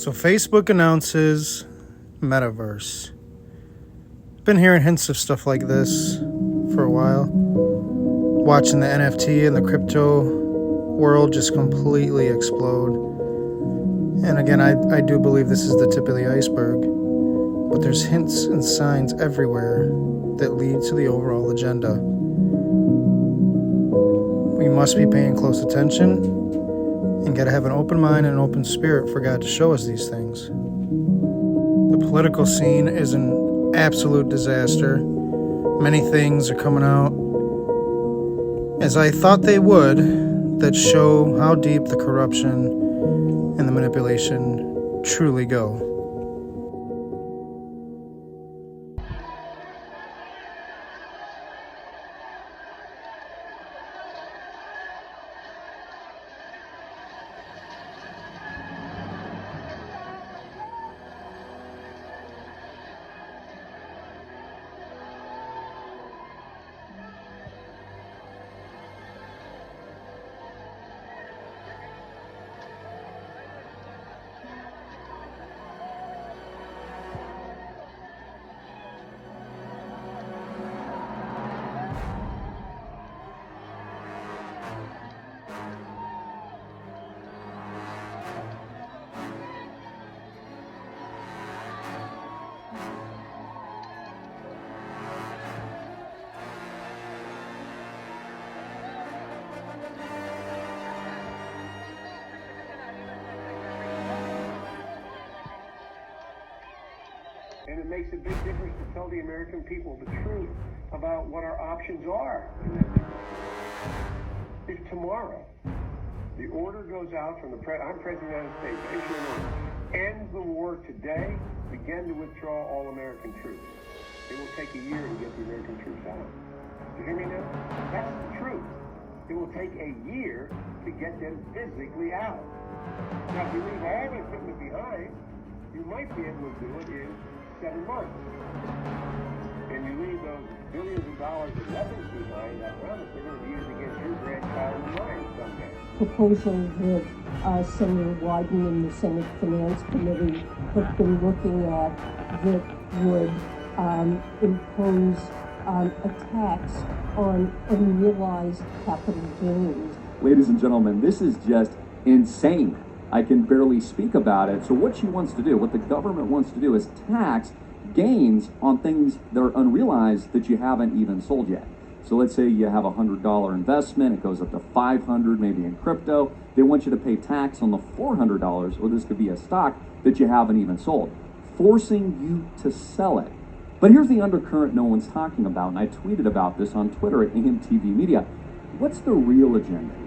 So Facebook announces Metaverse. Been hearing hints of stuff like this for a while. Watching the NFT and the crypto world just completely explode. And again, I do believe this is the tip of the iceberg. But there's hints and signs everywhere that lead to the overall agenda. We must be paying close attention and got to have an open mind and an open spirit for God to show us these things. The political scene is an absolute disaster. Many things are coming out, as I thought they would, that show how deep the corruption and the manipulation truly go. And it makes a big difference to tell the American people the truth about what our options are. If tomorrow the order goes out from I'm President of the United States, issue an order, end the war today, begin to withdraw all American troops. It will take a year to get the American troops out. You hear me now? That's the truth. It will take a year to get them physically out. Now, if you leave all the equipment behind, you might be able to do it in 7 months. And you leave those billions of dollars of weapons behind, I promise they're going to be used against your grandchild and mine someday. Proposal that Senator Wyden and the Senate Finance Committee have been looking at that would impose a tax on unrealized capital gains. Ladies and gentlemen, this is just insane. I can barely speak about it. So what she wants to do, what the government wants to do, is tax gains on things that are unrealized that you haven't even sold yet. So let's say you have a $100 investment, it goes up to $500, maybe in crypto. They want you to pay tax on the $400, or this could be a stock that you haven't even sold, forcing you to sell it. But here's the undercurrent no one's talking about, and I tweeted about this on Twitter at AMTV Media. What's the real agenda here?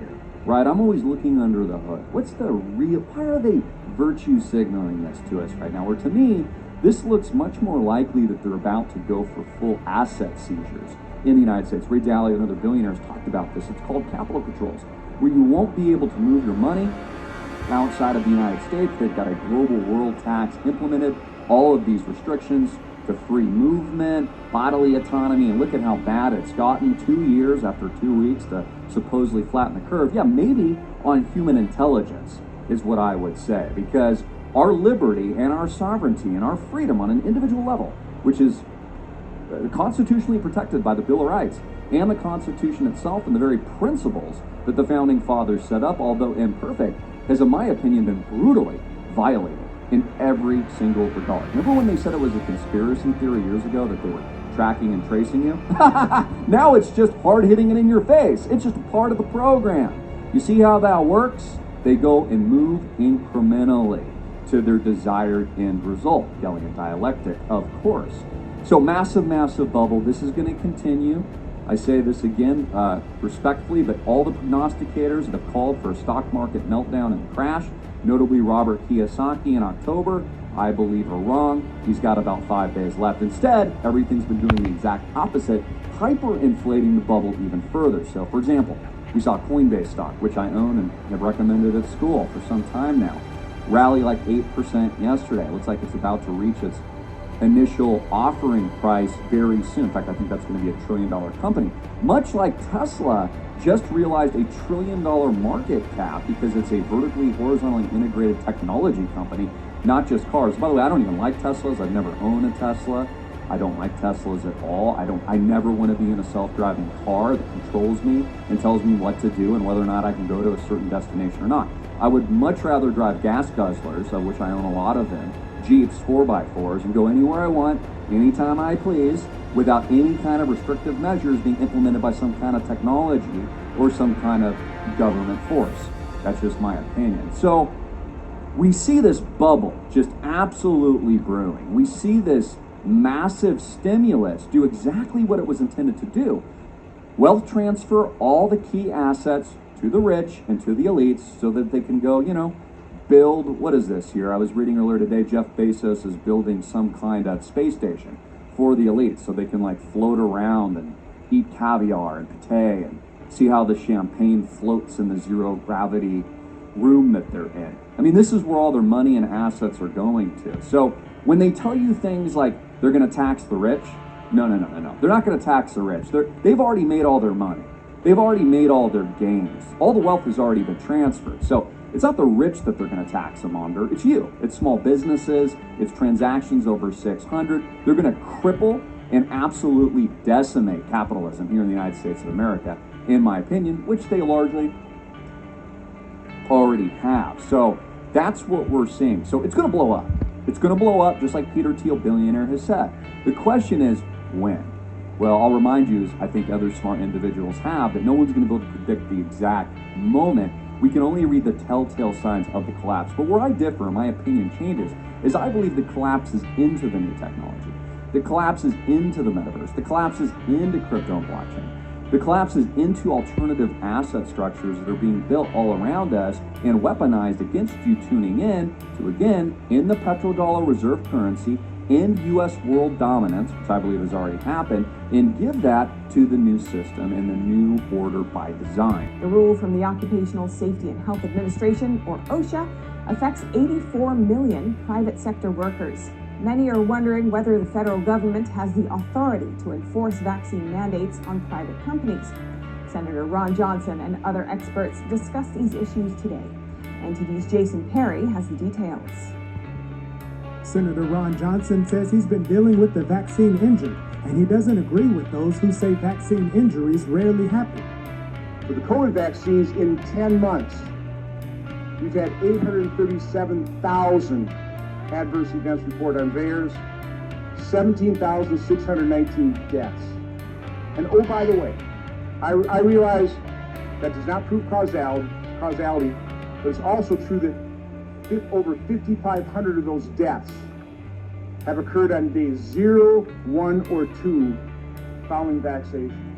Right, I'm always looking under the hood. What's the real, why are they virtue signaling this to us right now? Or to me, this looks much more likely that they're about to go for full asset seizures in the United States. Ray Dalio and other billionaires talked about this. It's called capital controls, where you won't be able to move your money outside of the United States. They've got a global world tax implemented, all of these restrictions to free movement, bodily autonomy, and look at how bad it's gotten 2 years after 2 weeks to supposedly flatten the curve. Yeah, maybe on human intelligence is what I would say, because our liberty and our sovereignty and our freedom on an individual level, which is constitutionally protected by the Bill of Rights and the Constitution itself and the very principles that the Founding Fathers set up, although imperfect, has, in my opinion, been brutally violated in every single regard. Remember when they said it was a conspiracy theory years ago that they were tracking and tracing you? Now it's just hard hitting it in your face. It's just a part of the program. You see how that works? They go and move incrementally to their desired end result. Yelling at dialectic, of course. So massive, massive bubble. This is going to continue. I say this again respectfully, but all the prognosticators that have called for a stock market meltdown and crash, notably Robert Kiyosaki in October, I believe are wrong. He's got about 5 days left. Instead, everything's been doing the exact opposite, hyperinflating the bubble even further. So, for example, we saw Coinbase stock, which I own and have recommended at school for some time now, rally like 8% yesterday. It looks like it's about to reach its initial offering price very soon. In fact, I think that's going to be $1 trillion company. Much like Tesla just realized $1 trillion market cap because it's a vertically, horizontally integrated technology company. not just cars. By the way, I don't even like Teslas. I've never owned a Tesla. I don't like Teslas at all. I never want to be in a self-driving car that controls me and tells me what to do and whether or not I can go to a certain destination or not. I would much rather drive gas guzzlers, of which I own a lot of them, Jeeps 4x4s, and go anywhere I want, anytime I please, without any kind of restrictive measures being implemented by some kind of technology or some kind of government force. That's just my opinion. So we see this bubble just absolutely brewing. We see this massive stimulus do exactly what it was intended to do. Wealth transfer all the key assets to the rich and to the elites so that they can go, build, what is this here? I was reading earlier today, Jeff Bezos is building some kind of space station for the elites so they can float around and eat caviar and pate and see how the champagne floats in the zero gravity room that they're in. I mean, this is where all their money and assets are going to. So when they tell you things like they're going to tax the rich, no. They're not going to tax the rich. They've already made all their money. They've already made all their gains. All the wealth has already been transferred. So it's not the rich that they're going to tax them under. It's you. It's small businesses. It's transactions over 600. They're going to cripple and absolutely decimate capitalism here in the United States of America, in my opinion, which they largely already have. So that's what we're seeing. So it's going to blow up. It's going to blow up, just like Peter Thiel, billionaire, has said. The question is, when? Well, I'll remind you, as I think other smart individuals have, that no one's going to be able to predict the exact moment. We can only read the telltale signs of the collapse. But where I differ, and my opinion changes, is I believe the collapse is into the new technology. The collapse is into the metaverse. The collapse is into crypto and blockchain. The collapse is into alternative asset structures that are being built all around us and weaponized against you tuning in to, again, in the petrodollar reserve currency, end U.S. world dominance, which I believe has already happened, and give that to the new system and the new order by design. The rule from the Occupational Safety and Health Administration, or OSHA, affects 84 million private sector workers. Many are wondering whether the federal government has the authority to enforce vaccine mandates on private companies. Senator Ron Johnson and other experts discuss these issues today. NTV's Jason Perry has the details. Senator Ron Johnson says he's been dealing with the vaccine injury, and he doesn't agree with those who say vaccine injuries rarely happen. For the COVID vaccines, in 10 months, we've had 837,000 adverse events reported on VAERS, 17,619 deaths. And oh, by the way, I realize that does not prove causality, but it's also true that over 5,500 of those deaths have occurred on days 0, 1, or 2 following vaccination.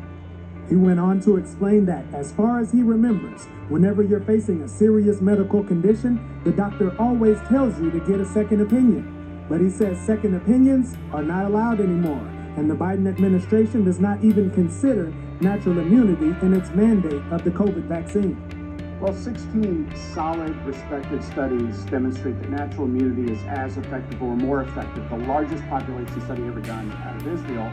He went on to explain that, as far as he remembers, whenever you're facing a serious medical condition, the doctor always tells you to get a second opinion. But he says second opinions are not allowed anymore, and the Biden administration does not even consider natural immunity in its mandate of the COVID vaccine. Well, 16 solid, respected studies demonstrate that natural immunity is as effective or more effective. The largest population study ever done out of Israel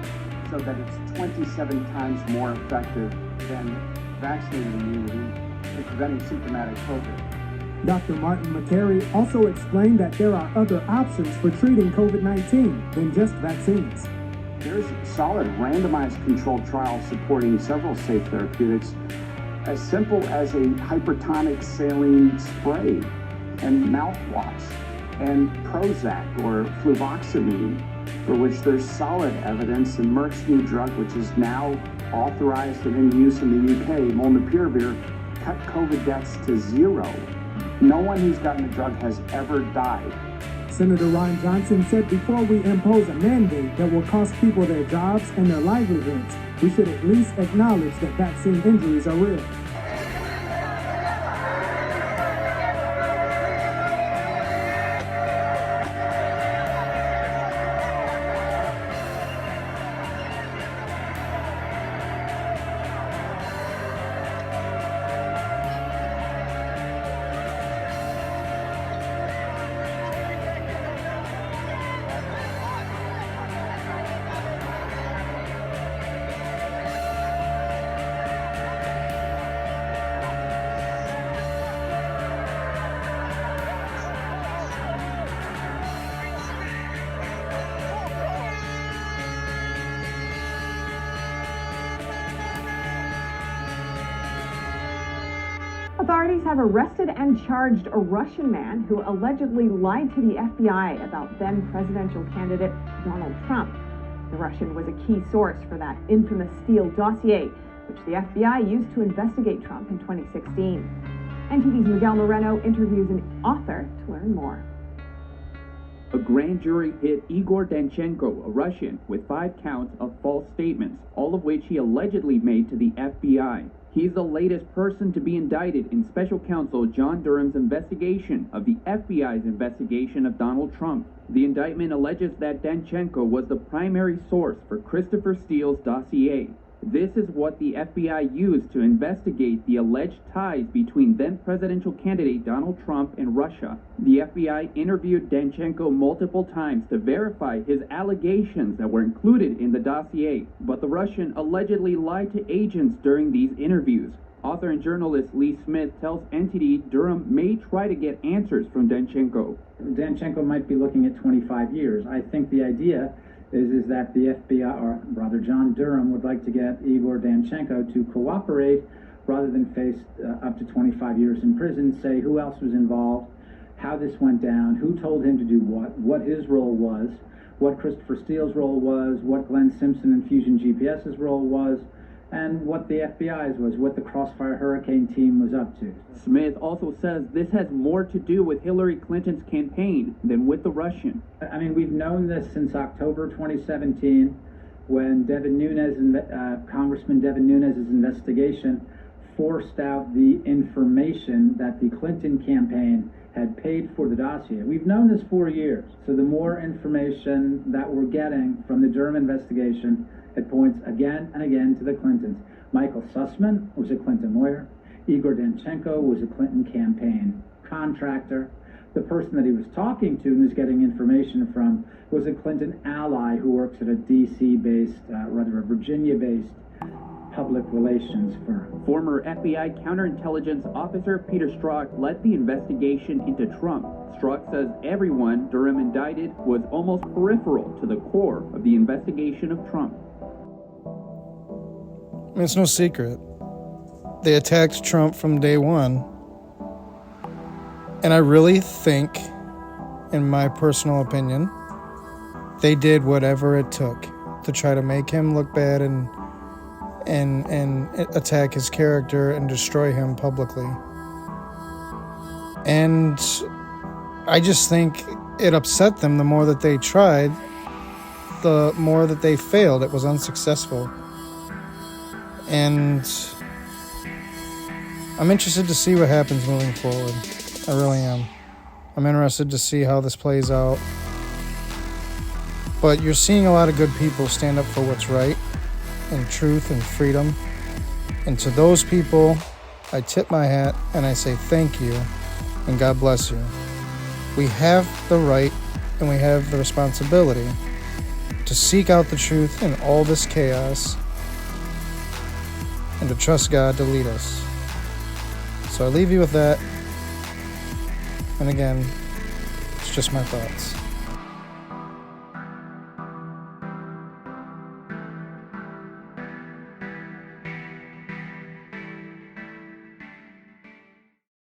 showed that it's 27 times more effective than vaccinated immunity in preventing symptomatic COVID. Dr. Martin McCary also explained that there are other options for treating COVID-19 than just vaccines. There's solid randomized controlled trials supporting several safe therapeutics, as simple as a hypertonic saline spray and mouthwash and Prozac or fluvoxamine, for which there's solid evidence, and Merck's new drug, which is now authorized and in use in the UK, molnupiravir, cut COVID deaths to 0. No one who's gotten the drug has ever died. Senator Ron Johnson said before we impose a mandate that will cost people their jobs and their livelihoods, we should at least acknowledge that vaccine injuries are real. Authorities have arrested and charged a Russian man who allegedly lied to the FBI about then presidential candidate Donald Trump. The Russian was a key source for that infamous Steele dossier, which the FBI used to investigate Trump in 2016. NTV's Miguel Moreno interviews an author to learn more. A grand jury hit Igor Danchenko, a Russian, with 5 counts of false statements, all of which he allegedly made to the FBI. He's the latest person to be indicted in Special Counsel John Durham's investigation of the FBI's investigation of Donald Trump. The indictment alleges that Danchenko was the primary source for Christopher Steele's dossier. This is what the FBI used to investigate the alleged ties between then presidential candidate Donald Trump and Russia. The FBI interviewed Danchenko multiple times to verify his allegations that were included in the dossier, but the Russian allegedly lied to agents during these interviews. Author and journalist Lee Smith tells NTD Durham may try to get answers from Danchenko. Danchenko might be looking at 25 years. I think the idea is that the FBI, or rather John Durham, would like to get Igor Danchenko to cooperate rather than face up to 25 years in prison, say who else was involved, how this went down, who told him to do what his role was, what Christopher Steele's role was, what Glenn Simpson and Fusion GPS's role was, and what the FBI's was, what the Crossfire Hurricane team was up to. Smith also says this has more to do with Hillary Clinton's campaign than with the Russian. I mean, we've known this since October 2017, when Congressman Devin Nunes's investigation forced out the information that the Clinton campaign had paid for the dossier. We've known this for years. So the more information that we're getting from the Durham investigation, it points again and again to the Clintons. Michael Sussman was a Clinton lawyer. Igor Danchenko was a Clinton campaign contractor. The person that he was talking to and was getting information from was a Clinton ally who works at a DC-based, rather a Virginia-based public relations firm. Former FBI counterintelligence officer Peter Strzok led the investigation into Trump. Strzok says everyone Durham indicted was almost peripheral to the core of the investigation of Trump. I mean, it's no secret. They attacked Trump from day one. And I really think, in my personal opinion, they did whatever it took to try to make him look bad and attack his character and destroy him publicly. And I just think it upset them. The more that they tried, the more that they failed. It was unsuccessful. And I'm interested to see what happens moving forward. I really am. I'm interested to see how this plays out. But you're seeing a lot of good people stand up for what's right and truth and freedom. And to those people, I tip my hat and I say thank you and God bless you. We have the right and we have the responsibility to seek out the truth in all this chaos and to trust God to lead us. So I leave you with that. And again, it's just my thoughts.